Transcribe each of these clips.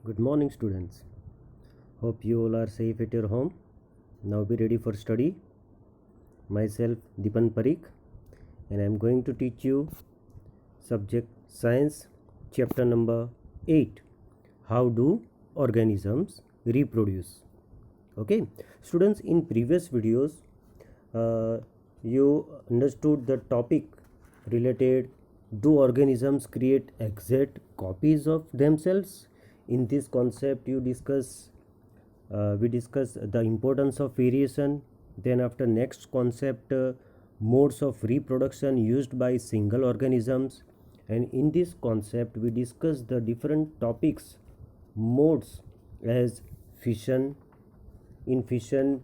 Good morning, students. Hope you all are safe at your home. Now be ready for study. Myself Dipan Parikh, and I am going to teach you subject Science, chapter number 8. How do organisms reproduce? Okay, students, in previous videos you understood the topic related, do organisms create exact copies of themselves? In this concept we discuss the importance of variation. Then after, next concept, modes of reproduction used by single organisms. And in this concept we discuss the different topics, modes, as fission. In fission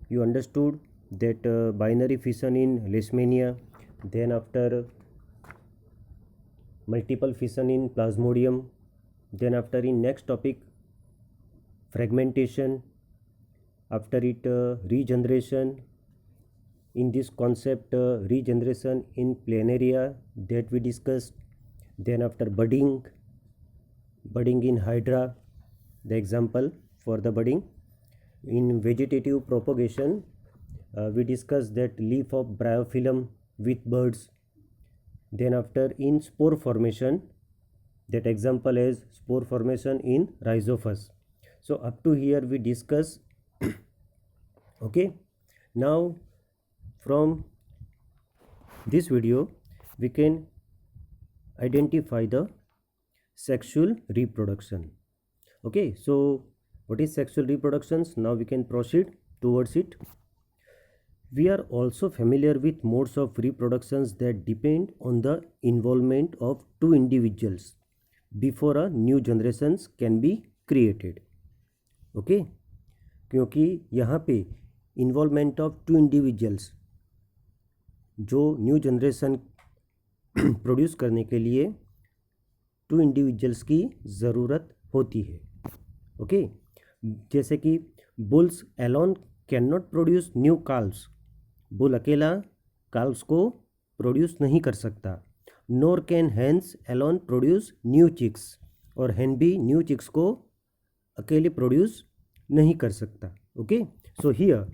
you understood that binary fission in Leishmania. Then after, multiple fission in Plasmodium. Then after, in next topic, fragmentation. After it, regeneration. In this concept, regeneration in Planaria, that we discussed. Then after, budding in Hydra, the example for the budding. In vegetative propagation, we discussed that leaf of bryophyllum with birds. Then after, in spore formation, that example is spore formation in Rhizophus. So up to here we discuss. Okay, now from this video we can identify the sexual reproduction. Okay, so what is sexual reproductions? Now we can proceed towards it. We are also familiar with modes of reproductions that depend on the involvement of two individuals before a new generations can be created. Okay, क्योंकि यहाँ पे involvement of to individuals, जो new generation produce करने के लिए to individuals की ज़रूरत होती है. ओके, जैसे कि bulls alone can not produce new calves. Bull अकेला काल्व्स को प्रोड्यूस नहीं कर सकता. Nor can hens alone produce new chicks, और हेन भी न्यू चिक्स को अकेले प्रोड्यूस नहीं कर सकता. Okay, so here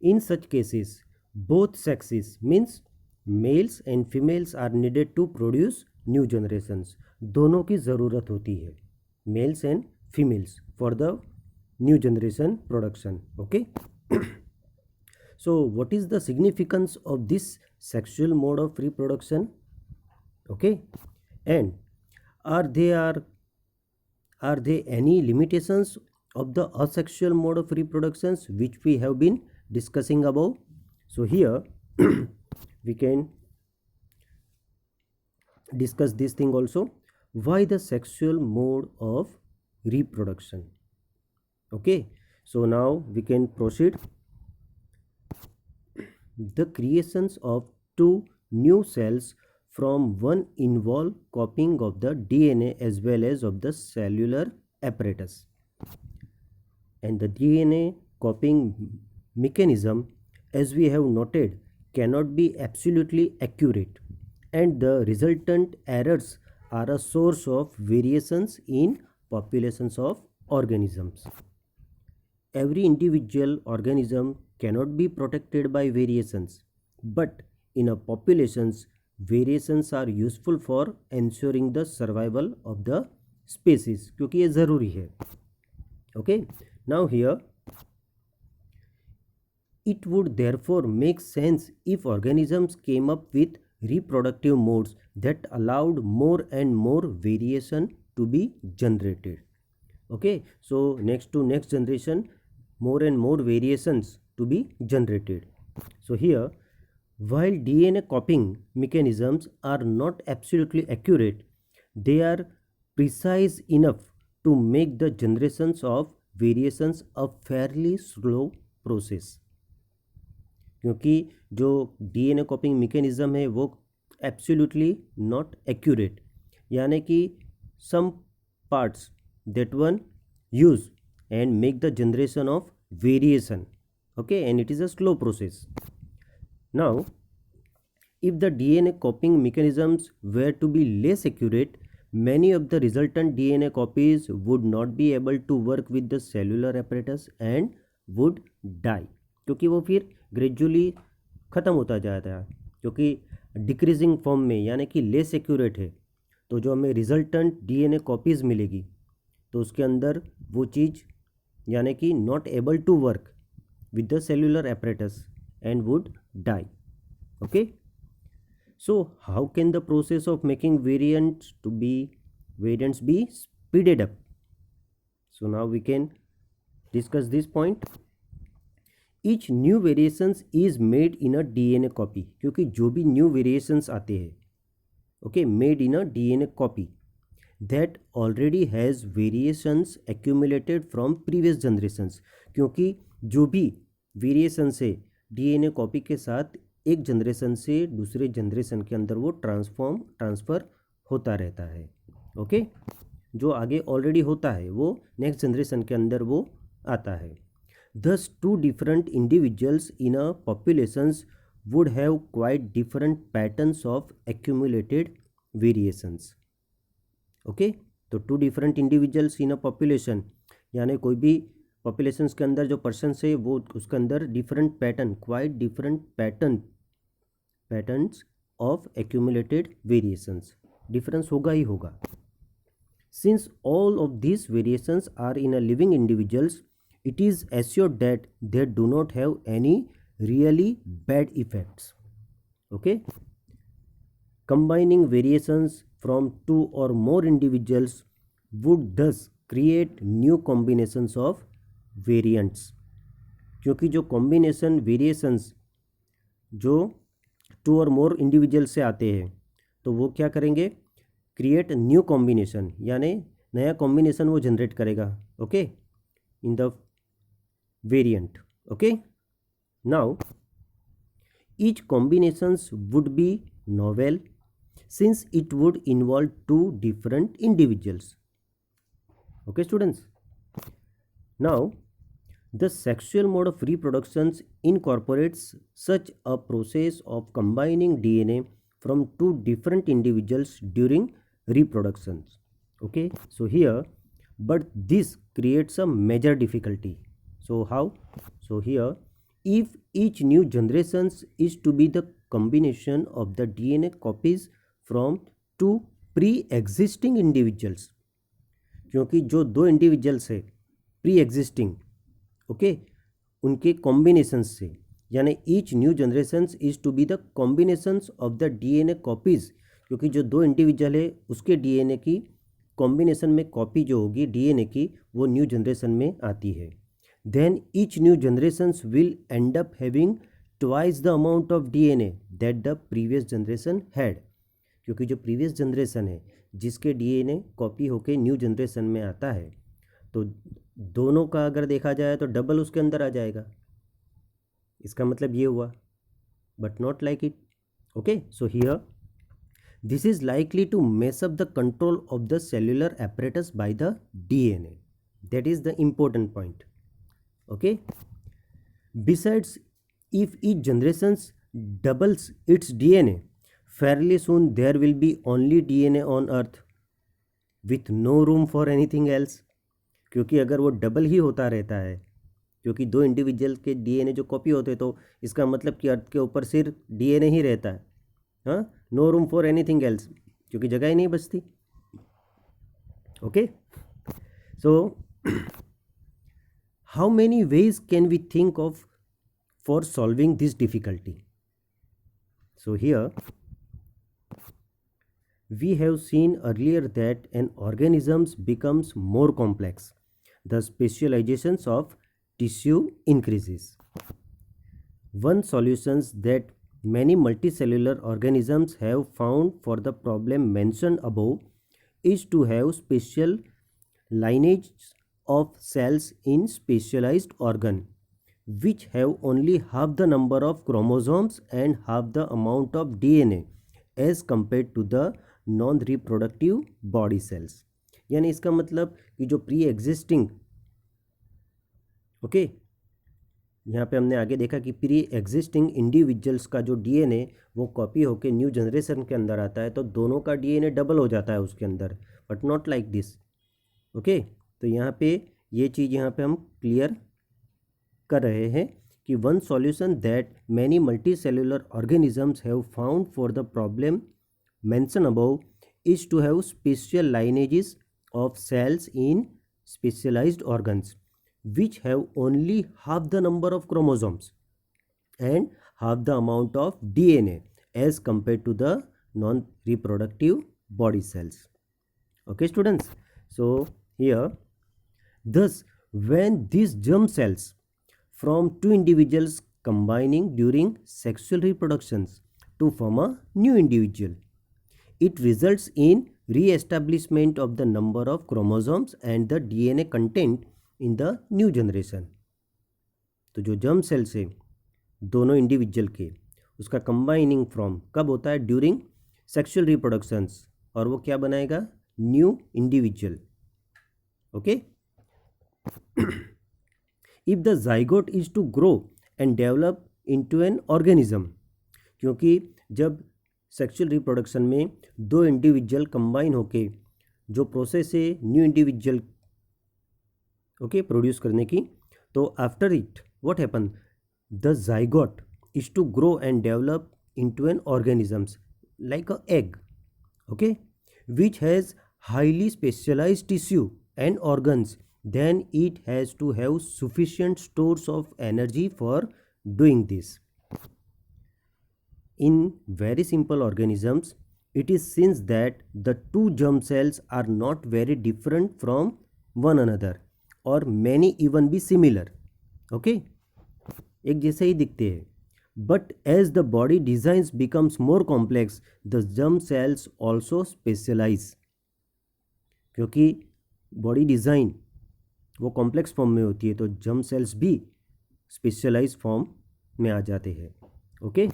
in such cases both sexes means males and females are needed to produce new generations. दोनों की ज़रूरत होती है, males and females, for the new generation production. Okay, so what is the significance of this sexual mode of reproduction? Okay, and are there any limitations of the asexual mode of reproductions which we have been discussing above? So here we can discuss this thing also. Why the sexual mode of reproduction? Okay, so now we can proceed. The creations of two new cells from one involve copying of the DNA as well as of the cellular apparatus, and the DNA copying mechanism, as we have noted, cannot be absolutely accurate, and the resultant errors are a source of variations in populations of organisms. Every individual organism cannot be protected by variations, but in a populations, variations are useful for ensuring the survival of the species, क्योंकि ये ज़रूरी है. Okay, now here it would therefore make sense if organisms came up with reproductive modes that allowed more and more variation to be generated. Okay, so next to next generation, more and more variations to be generated. So here, while DNA copying mechanisms are not absolutely accurate, they are precise enough to make the generations of variations a fairly slow process. क्योंकि जो DNA copying mechanism है वो absolutely not accurate, यानी कि some parts that one use and make the generation of variation. Okay, and it is a slow process. Now, if the DNA copying mechanisms were to be less accurate, many of the resultant DNA copies would not be able to work with the cellular apparatus and would die, क्योंकि वो फिर gradually ख़त्म होता जाता है, क्योंकि decreasing form में यानी कि लेस एक्यूरेट है। तो जो हमें रिजल्टेंट DNA कॉपीज़ मिलेगी तो उसके अंदर वो चीज़ यानी कि not able to work with the cellular apparatus and would die. Okay, so how can the process of making variants be speeded up? So now we can discuss this point. Each new variations is made in a DNA copy, क्योंकि जो भी new variations आते हैं, okay, made in a DNA copy that already has variations accumulated from previous generations, क्योंकि जो भी variations है DNA copy के साथ एक जनरेशन से दूसरे जनरेशन के अंदर वो ट्रांसफ़र होता रहता है। ओके, जो आगे ऑलरेडी होता है वो नेक्स्ट जनरेशन के अंदर वो आता है। Thus, two different individuals in a populations would have quite different patterns of accumulated variations. Okay, तो two different individuals in a population यानी कोई भी पॉपुलेशंस के अंदर जो पर्सन्स है वो उसके अंदर different pattern, quite different patterns of accumulated variations, difference होगा ही होगा। Since all of this variations are in a living individuals, it is assured that they do not have any really bad effects. Okay, combining variations from two or more individuals would thus create new combinations of variants, क्योंकि जो combination variations जो to और more individual से आते हैं तो वो क्या करेंगे, क्रिएट न्यू कॉम्बिनेशन यानी नया कॉम्बिनेशन वो जनरेट करेगा। Okay, in the variant. Okay, now each combinations would be novel since it would involve two different individuals. Okay students, now the sexual mode of reproduction incorporates such a process of combining DNA from two different individuals during reproduction. Okay, so here but this creates a major difficulty. So how? So here, if each new generation is to be the combination of the DNA copies from two pre-existing individuals, क्योंकि जो दो individuals है pre existing, okay, उनके combinations से, यानी each new generation is to be the combinations of the DNA copies, क्योंकि जो दो इंडिविजुअल है उसके DNA की कॉम्बिनेशन में कॉपी जो होगी DNA की वो न्यू जनरेशन में आती है। Then each new generations will end up having twice the amount of DNA that the previous generation had, क्योंकि जो प्रीवियस जनरेशन है जिसके DNA कॉपी होके न्यू जनरेशन में आता है तो दोनों का अगर देखा जाए तो डबल उसके अंदर आ जाएगा। इसका मतलब ये हुआ, but not like it. Okay, so here this is likely to mess up the control of the cellular apparatus by the DNA. That is the important point. Okay, besides, if each generation doubles its DNA, fairly soon there will be only DNA on earth with no room for anything else. क्योंकि अगर वो double ही होता रहता है, क्योंकि दो individual के DNA जो कॉपी होते तो इसका मतलब कि अर्थ के ऊपर सिर्फ DNA ही रहता है, हाँ, no room for anything else, क्योंकि जगह ही नहीं बचती। Okay, so how many ways can we think of for solving this difficulty? So here we have seen earlier that an organism becomes more complex, the specializations of tissue increases. One solution that many multicellular organisms have found for the problem mentioned above is to have special lineage of cells in specialized organ which have only half the number of chromosomes and half the amount of DNA as compared to the non reproductive body cells. यानी इसका मतलब कि जो pre existing यहाँ पे हमने आगे देखा कि प्री एग्जिस्टिंग इंडिविजुअल्स का जो डीएनए वो कॉपी होके न्यू जनरेशन के अंदर आता है, तो दोनों का डीएनए डबल हो जाता है उसके अंदर, but not like this. Okay, तो यहाँ पे ये चीज़ यहाँ पे हम क्लियर कर रहे हैं कि one solution that many multi cellular organisms have found for the problem mention above is to have special lineages of cells in specialised organs which have only half the number of chromosomes and half the amount of DNA as compared to the non-reproductive body cells. Okay students, so here thus when these germ cells from two individuals combining during sexual reproductions to form a new individual, it results in re-establishment of the number of chromosomes and the DNA content in the new generation. तो जो germ cells है दोनों individual के, उसका combining from कब होता है? During sexual reproductions, और वो क्या बनाएगा? New individual. Okay, if the zygote is to grow and develop into an organism, क्योंकि जब सेक्सुअल रिप्रोडक्शन में दो इंडिविजुअल कंबाइन होके जो प्रोसेस है न्यू इंडिविजुअल ओके प्रोड्यूस करने की, तो after it what happen? The zygote is to grow and develop into an organisms like a egg, okay, which has highly specialized tissue and organs, then it has to have sufficient stores of energy for doing this. In very simple organisms, it is since that the two germ cells are not very different from one another or many even be similar, okay, एक जैसे ही दिखते हैं, but as the body designs becomes more complex, the germ cells also specialize, क्योंकि body design वो complex form में होती है तो जर्म सेल्स भी स्पेशलाइज फॉर्म में आ जाते हैं। Okay,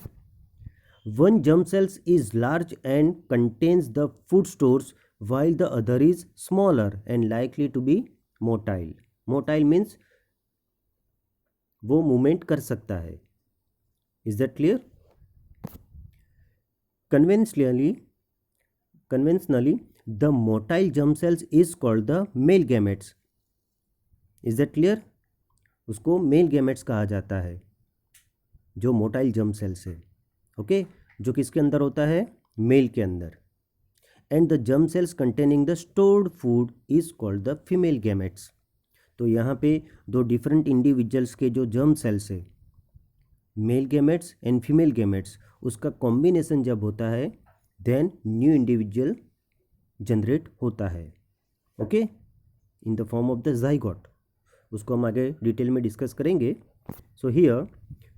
one germ cells is large and contains the food stores while the other is smaller and likely to be motile. Motile means वो मूवमेंट कर सकता है। Is that clear? Conventionally, the motile germ cells is called the male gametes. Is that clear? उसको male gametes कहा जाता है जो motile germ cells है, ओके, जो किसके अंदर होता है? मेल के अंदर। And the germ cells containing the stored food is called the female gametes. तो यहाँ पे दो डिफरेंट इंडिविजुअल्स के जो जर्म सेल्स है, male gametes and female gametes, उसका कॉम्बिनेशन जब होता है देन न्यू इंडिविजुअल जनरेट होता है, okay, in the form of the zygote. उसको हम आगे डिटेल में डिस्कस करेंगे। So here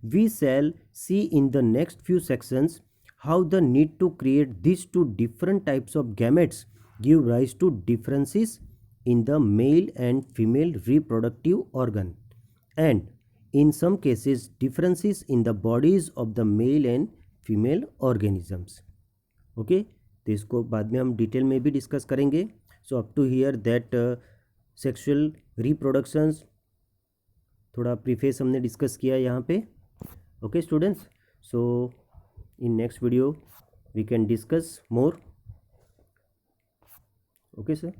we shall see in the next few sections how the need to create these two different types of gametes give rise to differences in the male and female reproductive organ, and in some cases differences in the bodies of the male and female organisms. Okay, तो इसको बाद में हम detail में भी discuss करेंगे। So up to here that sexual reproductions थोड़ा preface हमने डिस्कस किया यहाँ पे। Okay students, so in next video we can discuss more. Okay sir.